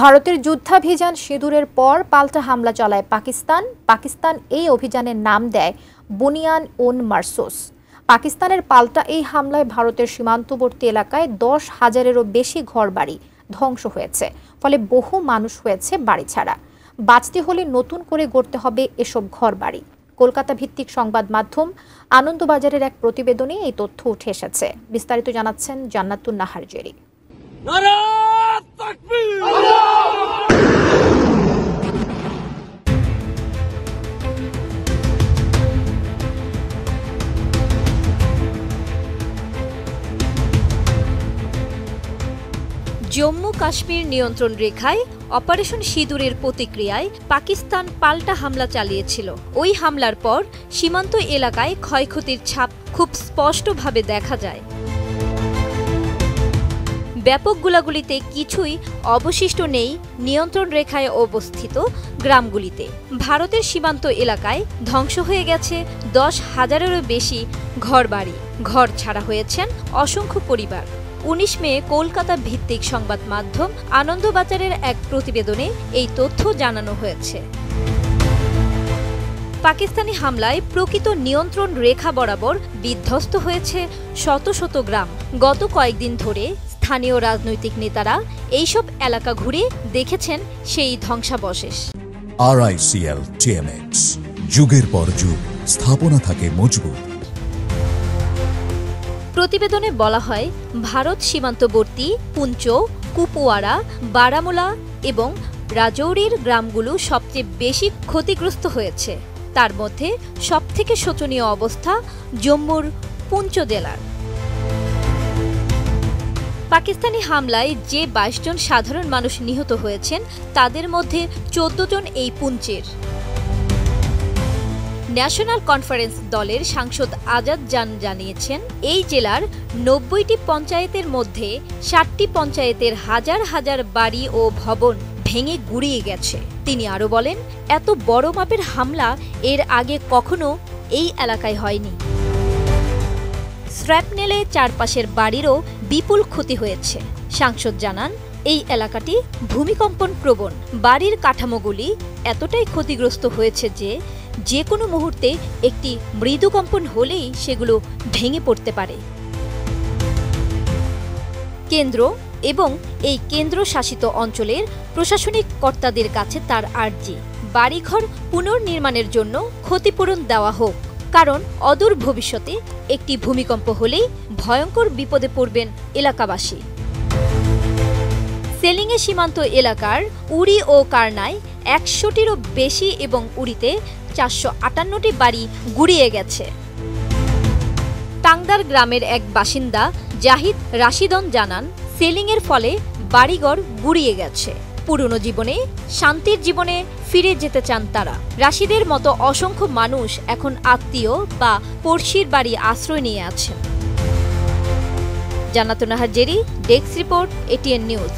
ভারতের যুদ্ধাভিযান সিঁদুরের পর পাল্টা হামলা চালায় পাকিস্তান এই অভিযানের নাম দেয় বুনিয়ান উন মারসুস। পাকিস্তানের পাল্টা এই হামলায় ভারতের সীমান্তবর্তী এলাকায় 10,000-এরও বেশি ঘরবাড়ি ধ্বংস হয়েছে, ফলে বহু মানুষ হয়েছে বাড়ি ছাড়া। বাঁচতে হলে নতুন করে গড়তে হবে এসব ঘরবাড়ি। কলকাতা ভিত্তিক সংবাদ মাধ্যম আনন্দবাজারের এক প্রতিবেদনে এই তথ্য উঠে এসেছে। বিস্তারিত জানাচ্ছেন জান্নাতুন নাহার জেরি। জম্মু কাশ্মীর নিয়ন্ত্রণ রেখায় অপারেশন সিঁদুরের প্রতিক্রিয়ায় পাকিস্তান পাল্টা হামলা চালিয়েছিল। ওই হামলার পর সীমান্ত এলাকায় ক্ষয়ক্ষতির ছাপ খুব স্পষ্টভাবে দেখা যায়। ব্যাপক গোলাগুলিতে কিছুই অবশিষ্ট নেই নিয়ন্ত্রণ রেখায় অবস্থিত গ্রামগুলিতে। ভারতের সীমান্ত এলাকায় ধ্বংস হয়ে গেছে 10,000-এরও বেশি ঘরবাড়ি, ঘর ছাড়া হয়েছেন অসংখ্য পরিবার। 19 মে কলকাতা ভিত্তিক সংবাদ মাধ্যম আনন্দবাজারের এক প্রতিবেদনে এই তথ্য জানানো হয়েছে। পাকিস্তানি হামলায় প্রকৃত নিয়ন্ত্রণ রেখা বরাবর বিধ্বস্ত হয়েছে শত শত গ্রাম। গত কয়েকদিন ধরে স্থানীয় রাজনৈতিক নেতারা এইসব এলাকা ঘুরে দেখেছেন সেই ধ্বংসাবশেষ। RICL TMX, যুগের পর যুগ স্থাপনা থাকে মজবুত। প্রতিবেদনে বলা হয়, ভারত সীমান্তবর্তী পুঞ্চ, কুপওয়ারা, বারামুলা এবং রাজৌরির গ্রামগুলো সবচেয়ে বেশি ক্ষতিগ্রস্ত হয়েছে। তার মধ্যে সবথেকে শোচনীয় অবস্থা জম্মুর পুঞ্চ জেলার। পাকিস্তানি হামলায় যে 22 জন সাধারণ মানুষ নিহত হয়েছেন, তাদের মধ্যে 14 জন এই পুঞ্চের। ন্যাশনাল কনফারেন্স দলের সাংসদ আজাদ জান জানিয়েছেন, এই জেলার 90টি পঞ্চায়েতের মধ্যে 60টি পঞ্চায়েতের হাজার হাজার বাড়ি ও ভবন ভেঙে গুড়িয়ে গেছে। তিনি আরও বলেন, এত বড় মাপের হামলা এর আগে কখনো এই এলাকায় হয়নি। স্র্যাপনেলে চারপাশের বাড়িরও বিপুল ক্ষতি হয়েছে। সাংসদ জানান, এই এলাকাটি ভূমিকম্পন প্রবণ। বাড়ির কাঠামোগুলি এতটাই ক্ষতিগ্রস্ত হয়েছে যে কোনো মুহূর্তে একটি মৃদু কম্পন হলেই সেগুলো ভেঙে পড়তে পারে। কেন্দ্র এবং এই কেন্দ্রশাসিত অঞ্চলের প্রশাসনিক কর্তাদের কাছে তার আর্জি, বাড়িঘর পুনর্নির্মাণের জন্য ক্ষতিপূরণ দেওয়া হোক, কারণ অদূর ভবিষ্যতে একটি ভূমিকম্প হলেই ভয়ঙ্কর বিপদে পড়বেন এলাকাবাসী। সেলিংয়ে সীমান্ত এলাকার উড়ি ও কারনায় 100টিরও বেশি এবং উড়িতে 458টি বাড়ি গুড়িয়ে গেছে। টাংদার গ্রামের এক বাসিন্দা জাহিদ রাশিদন জানান, সেলিংয়ের ফলে বাড়িঘর গুড়িয়ে গেছে। পুরনো জীবনে, শান্তির জীবনে ফিরে যেতে চান তারা। রাশিদের মতো অসংখ্য মানুষ এখন আত্মীয় বা পড়শির বাড়ি আশ্রয় নিয়ে আছেন। জান্নাতুন Nahar Jerry, desk report, ATN news.